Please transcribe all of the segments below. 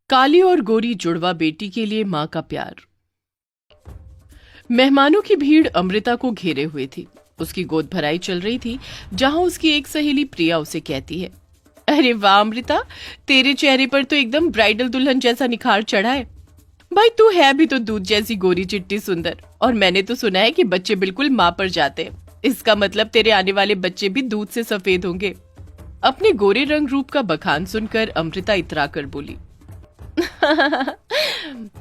काली और गोरी जुड़वा बेटी के लिए मां का प्यार। मेहमानों की भीड़ अमृता को घेरे हुए थी। उसकी गोद भराई चल रही थी, जहां उसकी एक सहेली प्रिया उसे कहती है, अरे वाह अमृता, तेरे चेहरे पर तो एकदम ब्राइडल दुल्हन जैसा निखार चढ़ा है। भाई तू है भी तो दूध जैसी गोरी चिट्टी सुंदर, और मैंने तो सुना है कि बच्चे बिल्कुल माँ पर जाते हैं। इसका मतलब तेरे आने वाले बच्चे भी दूध से सफेद होंगे। अपने गोरे रंग रूप का बखान सुनकर अमृता इतरा कर बोली,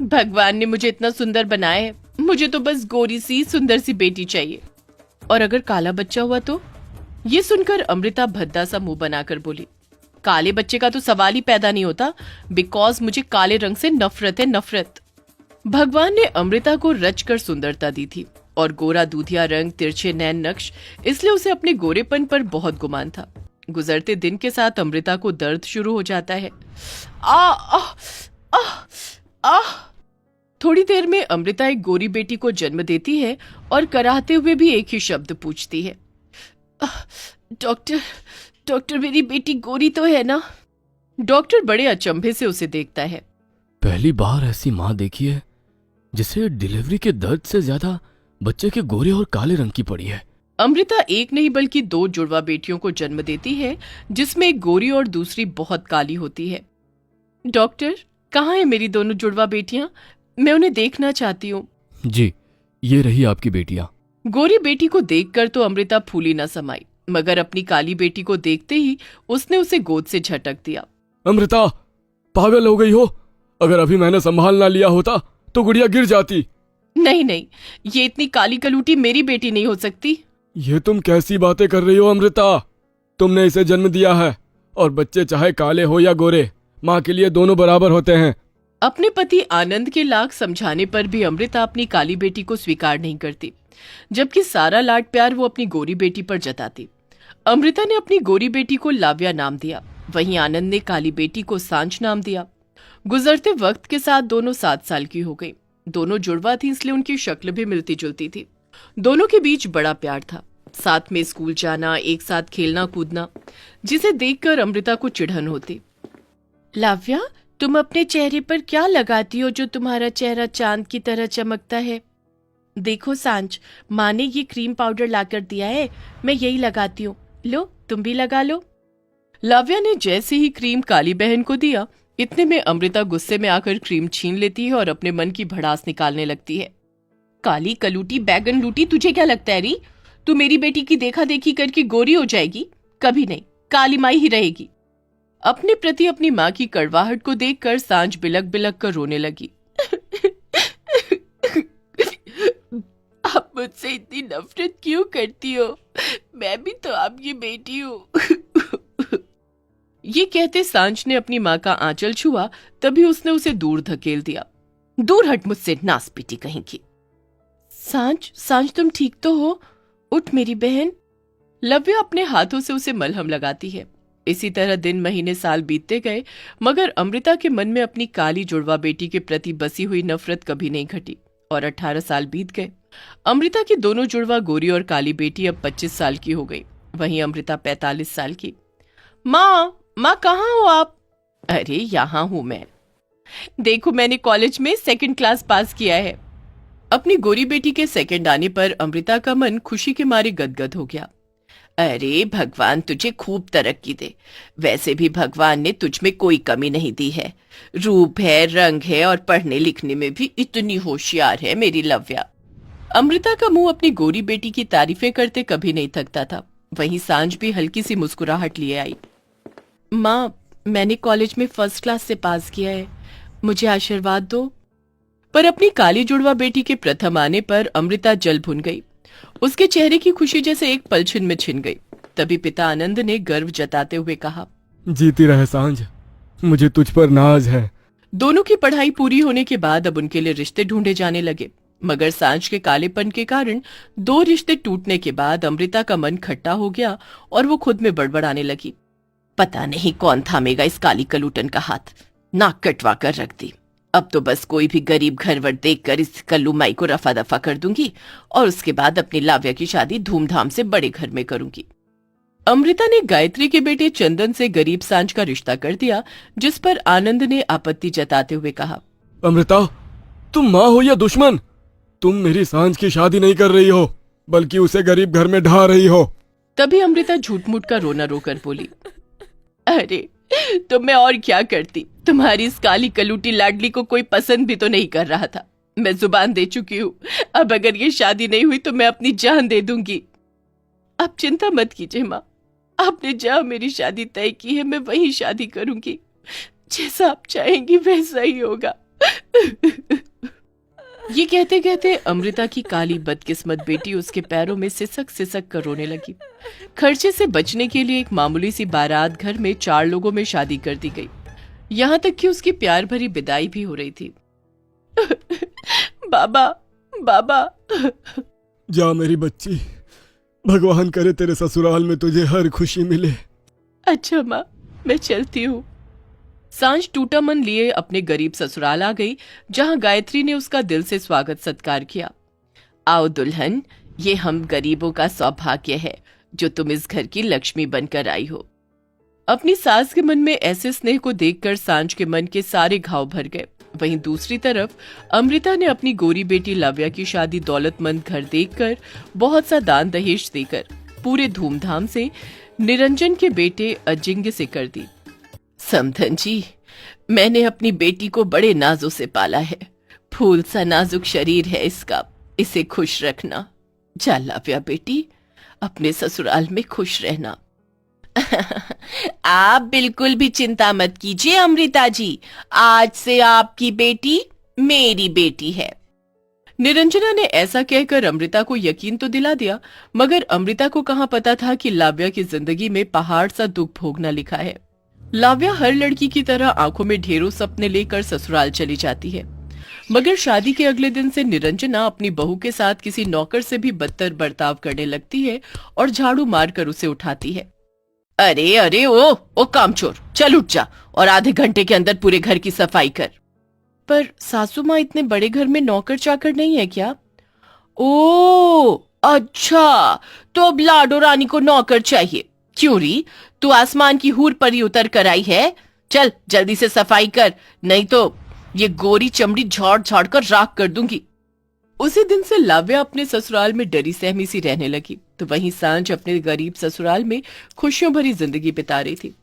भगवान ने मुझे इतना सुंदर बनाया है, मुझे तो बस गोरी सी सुंदर सी बेटी चाहिए। और अगर काला बच्चा हुआ तो? ये सुनकर अमृता भद्दा सा मुंह बनाकर बोली, काले बच्चे का तो सवाल ही पैदा नहीं होता, बिकॉज मुझे काले रंग से नफरत है, नफरत। भगवान ने अमृता को रच कर सुंदरता दी थी, और गोरा दूधिया रंग, तिरछे नैन नक्श, इसलिए उसे अपने गोरेपन पर बहुत गुमान था। गुजरते दिन के साथ अमृता को दर्द शुरू हो जाता है। आ आ आ आ थोड़ी देर में अमृता एक गोरी बेटी को जन्म देती है और कराहते हुए भी एक ही शब्द पूछती है, डॉक्टर, डॉक्टर मेरी बेटी गोरी तो है ना? डॉक्टर बड़े अचंभे से उसे देखता है। पहली बार ऐसी माँ देखी है जिसे डिलीवरी के दर्द से ज्यादा बच्चे के गोरे और काले रंग की पड़ी है। अमृता एक नहीं बल्कि 2 जुड़वा बेटियों को जन्म देती है, जिसमें एक गोरी और दूसरी बहुत काली होती है। डॉक्टर, कहाँ है मेरी दोनों जुड़वा बेटियां? मैं उन्हें देखना चाहती हूँ। जी, ये रही आपकी बेटियां। गोरी बेटी को देखकर तो अमृता फूली न समाई, मगर अपनी काली बेटी को देखते ही उसने उसे गोद से झटक दिया। अमृता, पागल हो गई हो? अगर अभी मैंने संभाल ना लिया होता तो गुड़िया गिर जाती। नहीं नहीं, ये इतनी काली कलूटी मेरी बेटी नहीं हो सकती। ये तुम कैसी बातें कर रही हो अमृता? तुमने इसे जन्म दिया है, और बच्चे चाहे काले हो या गोरे, माँ के लिए दोनों बराबर होते हैं। अपने पति आनंद के लाख समझाने पर भी अमृता अपनी काली बेटी को स्वीकार नहीं करती, जबकि सारा लाड प्यार वो अपनी गोरी बेटी पर जताती। अमृता ने अपनी गोरी बेटी को लाव्या नाम दिया, वहीं आनंद ने काली बेटी को सांझ नाम दिया। गुजरते वक्त के साथ दोनों 7 साल की हो गई। दोनों जुड़वा थी, इसलिए उनकी शक्ल भी मिलती जुलती थी। दोनों के बीच बड़ा प्यार था, साथ में स्कूल जाना, एक साथ खेलना कूदना, जिसे देखकर अमृता को चिढ़न होती। लाव्या, तुम अपने चेहरे पर क्या लगाती हो जो तुम्हारा चेहरा चांद की तरह चमकता है? देखो सांझ, माँ ने ये क्रीम पाउडर लाकर दिया है, मैं यही लगाती हूँ, लो तुम भी लगा लो। लाव्या ने जैसे ही क्रीम काली बहन को दिया, इतने में अमृता गुस्से में आकर क्रीम छीन लेती है और अपने मन की भड़ास निकालने लगती है। काली कलूटी बैगन लूटी, तुझे क्या लगता है री? तू मेरी बेटी की देखा देखी करके गोरी हो जाएगी? कभी नहीं, काली माई ही रहेगी। अपने प्रति अपनी माँ की कड़वाहट को देखकर सांझ बिलक बिलक कर रोने लगी। आप मुझसे इतनी नफरत क्यों करती हो? मैं भी तो आपकी बेटी हूँ। ये कहते सांझ ने अपनी माँ का आंचल छुआ, तभी उसने उसे दूर धकेल दिया। दूर हट मुझसे, नासपीटी कहीं की। सांझ, सांझ तुम ठीक तो हो? उठ मेरी बहन। लव्या अपने हाथों से उसे मलहम लगाती है। इसी तरह दिन महीने साल बीतते गए, मगर अमृता के मन में अपनी काली जुड़वा बेटी के प्रति बसी हुई नफरत कभी नहीं घटी, और 18 साल बीत गए। अमृता की दोनों जुड़वा गोरी और काली बेटी अब 25 साल की हो गई, वहीं अमृता 45 साल की। माँ, माँ कहाँ हो आप? अरे यहाँ हूं मैं। देखो, मैंने कॉलेज में 2nd क्लास पास किया है। अपनी गोरी बेटी के 2nd आने पर अमृता का मन खुशी के मारे गदगद हो गया। अरे भगवान तुझे खूब तरक्की दे। वैसे भी भगवान ने तुझ में कोई कमी नहीं दी है। रूप है, रंग है, और पढ़ने लिखने में भी इतनी होशियार है मेरी लव्या। अमृता का मुंह अपनी गोरी बेटी की तारीफें करते कभी नहीं थकता था। वहीं सांझ भी हल्की सी मुस्कुराहट लिए आई। माँ, मैंने कॉलेज में 1st क्लास से पास किया है, मुझे आशीर्वाद दो। पर अपनी काली जुड़वा बेटी के प्रथम आने पर अमृता जल भुन गई। उसके चेहरे की खुशी जैसे एक पलछिन में छिन गई। तभी पिता आनंद ने गर्व जताते हुए कहा, जीती रहे सांझ, मुझे तुझ पर नाज है। दोनों की पढ़ाई पूरी होने के बाद अब उनके लिए रिश्ते ढूंढे जाने लगे, मगर सांझ के कालेपन के कारण 2 रिश्ते टूटने के बाद अमृता का मन खट्टा हो गया और वो खुद में बड़बड़ाने लगी। पता नहीं कौन थामेगा इस काली कलूटन का हाथ, नाक कटवा कर रख दी। अब तो बस कोई भी गरीब घरवर देखकर इस कल्लू माई को रफा दफा कर दूंगी, और उसके बाद अपनी लाव्या की शादी धूमधाम से बड़े घर में करूंगी। अमृता ने गायत्री के बेटे चंदन से गरीब सांझ का रिश्ता कर दिया, जिस पर आनंद ने आपत्ति जताते हुए कहा, अमृता, तुम माँ हो या दुश्मन? तुम मेरी सांझ की शादी नहीं कर रही हो, बल्कि उसे गरीब घर में ढा रही हो। तभी अमृता झूठ मूठ का रोना रोकर बोली, अरे तो मैं और क्या करती, तुम्हारी इस काली कलूटी लाडली को कोई पसंद भी तो नहीं कर रहा था। मैं जुबान दे चुकी हूँ, अब अगर ये शादी नहीं हुई तो मैं अपनी जान दे दूंगी। आप चिंता मत कीजिए माँ, आपने जहाँ मेरी शादी तय की है मैं वहीं शादी करूंगी, जैसा आप चाहेंगी वैसा ही होगा। ये कहते कहते अमृता की काली बदकिस्मत बेटी उसके पैरों में सिसक सिसक कर रोने लगी। खर्चे से बचने के लिए एक मामूली सी बारात घर में 4 लोगों में शादी कर दी गई। यहाँ तक कि उसकी प्यार भरी विदाई भी हो रही थी। बाबा, बाबा। जा मेरी बच्ची, भगवान करे तेरे ससुराल में तुझे हर खुशी मिले। अच्छा माँ, मैं चलती हूँ। सांझ टूटा मन लिए अपने गरीब ससुराल आ गई, जहाँ गायत्री ने उसका दिल से स्वागत सत्कार किया। आओ दुल्हन, ये हम गरीबों का सौभाग्य है जो तुम इस घर की लक्ष्मी बनकर आई हो। अपनी सास के मन में ऐसे स्नेह को देखकर सांझ के मन के सारे घाव भर गए। वहीं दूसरी तरफ अमृता ने अपनी गोरी बेटी लाव्या की शादी दौलतमंद घर देखकर, बहुत सा दान दहेज देकर पूरे धूमधाम से निरंजन के बेटे अजिंक्य से कर दी। समधन जी, मैंने अपनी बेटी को बड़े नाजों से पाला है। फूल सा नाजुक शरीर है इसका, इसे खुश रखना। जा लाव्या बेटी, अपने ससुराल में खुश रहना। आप बिल्कुल भी चिंता मत कीजिए अमृता जी, आज से आपकी बेटी मेरी बेटी है। निरंजना ने ऐसा कहकर अमृता को यकीन तो दिला दिया, मगर अमृता को कहाँ पता था कि लाव्या की जिंदगी में पहाड़ सा दुख भोगना लिखा है। लाव्या हर लड़की की तरह आंखों में ढेरों सपने लेकर ससुराल चली जाती है, मगर शादी के अगले दिन से निरंजना अपनी बहू के साथ किसी नौकर से भी बदतर बर्ताव करने लगती है और झाड़ू मारकर उसे उठाती है। अरे अरे ओ कामचोर, चल उठ जा और आधे घंटे के अंदर पूरे घर की सफाई कर। पर सासू माँ, इतने बड़े घर में नौकर चाकर नहीं है क्या? ओ अच्छा, तो अब लाडो रानी को नौकर चाहिए। क्यों री, तू आसमान की हूर पर ही उतर कर आई है? चल जल्दी से सफाई कर, नहीं तो ये गोरी चमड़ी झाड़ झाड़ कर राख कर दूंगी। उसी दिन से लाव्या अपने ससुराल में डरी सहमी सी रहने लगी, तो वहीं सांझ अपने गरीब ससुराल में खुशियों भरी जिंदगी बिता रही थी।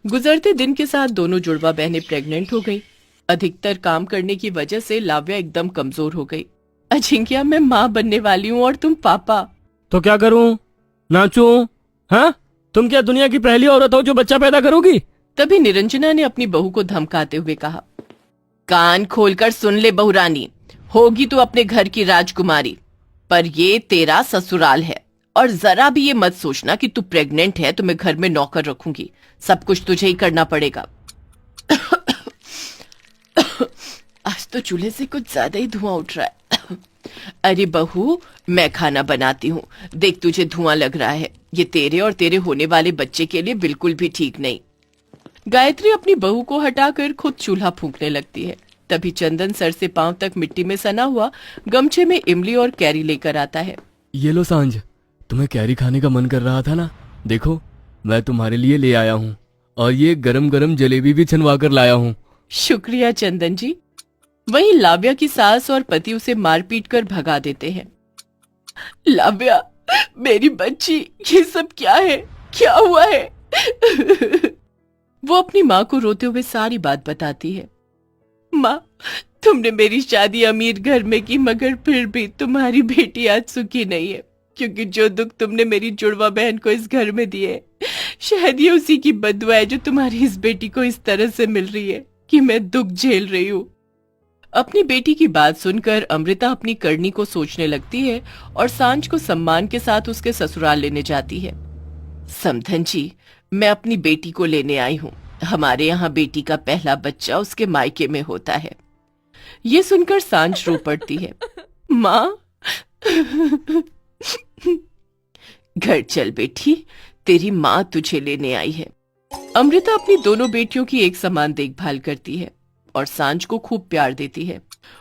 गुजरते दिन के साथ दोनों जुड़वा बहनें प्रेग्नेंट हो गई। अधिकतर काम करने की वजह से लाव्या एकदम कमजोर हो गई। अजिंक्य, मैं माँ बनने वाली हूँ और तुम पापा। तो क्या करूं? नाचूं? हाँ, तुम क्या दुनिया की पहली औरत हो जो बच्चा पैदा करोगी? तभी निरंजना ने अपनी बहू को धमकाते हुए कहा, कान खोलकर सुन ले बहुरानी, होगी तू अपने घर की राजकुमारी, पर ये तेरा ससुराल है, और जरा भी ये मत सोचना कि तू प्रेग्नेंट है तो मैं घर में नौकर रखूंगी। सब कुछ तुझे ही करना पड़ेगा। आज तो चूल्हे से कुछ ज्यादा ही धुआं उठ रहा है। अरे बहू, मैं खाना बनाती हूँ, देख तुझे धुआं लग रहा है। ये तेरे और तेरे होने वाले बच्चे के लिए बिल्कुल भी ठीक नहीं। गायत्री अपनी बहू को हटाकर खुद चूल्हा फूंकने लगती है। तभी चंदन सर से पांव तक मिट्टी में सना हुआ गमछे में इमली और कैरी लेकर आता है। ये लो सांझ, तुम्हें कैरी खाने का मन कर रहा था ना? देखो, मैं तुम्हारे लिए ले आया हूँ, और ये गरम गरम जलेबी भी छनवा कर लाया हूँ। शुक्रिया चंदन जी। वहीं लाव्या की सास और पति उसे मार पीट कर भगा देते हैं। लाव्या, मेरी बच्ची, ये सब क्या है? क्या हुआ है? वो अपनी माँ को रोते हुए सारी बात बताती है। माँ, तुमने मेरी शादी अमीर घर में की, मगर फिर भी तुम्हारी बेटी आज सुखी नहीं है, क्योंकि जो दुख तुमने मेरी जुड़वा बहन को इस घर में दिए, शायद ये उसी की बददुआ है जो तुम्हारी इस बेटी को इस तरह से मिल रही है कि मैं दुख झेल रही हूँ। अपनी बेटी की बात सुनकर अमृता अपनी करनी को सोचने लगती है और सांझ को सम्मान के साथ उसके ससुराल लेने जाती है। समधन जी, मैं अपनी बेटी को लेने आई हूँ। हमारे यहाँ बेटी का पहला बच्चा उसके मायके में होता है। ये सुनकर सांझ रो पड़ती है। माँ, घर चल बेटी, तेरी माँ तुझे लेने आई है। अमृता अपनी दोनों बेटियों की एक समान देखभाल करती है और सांझ को खूब प्यार देती है।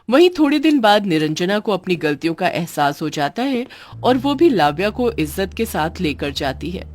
वहीं थोड़े दिन बाद निरंजना को अपनी गलतियों का एहसास हो जाता है और वो भी लाव्या को इज्जत के साथ लेकर जाती है।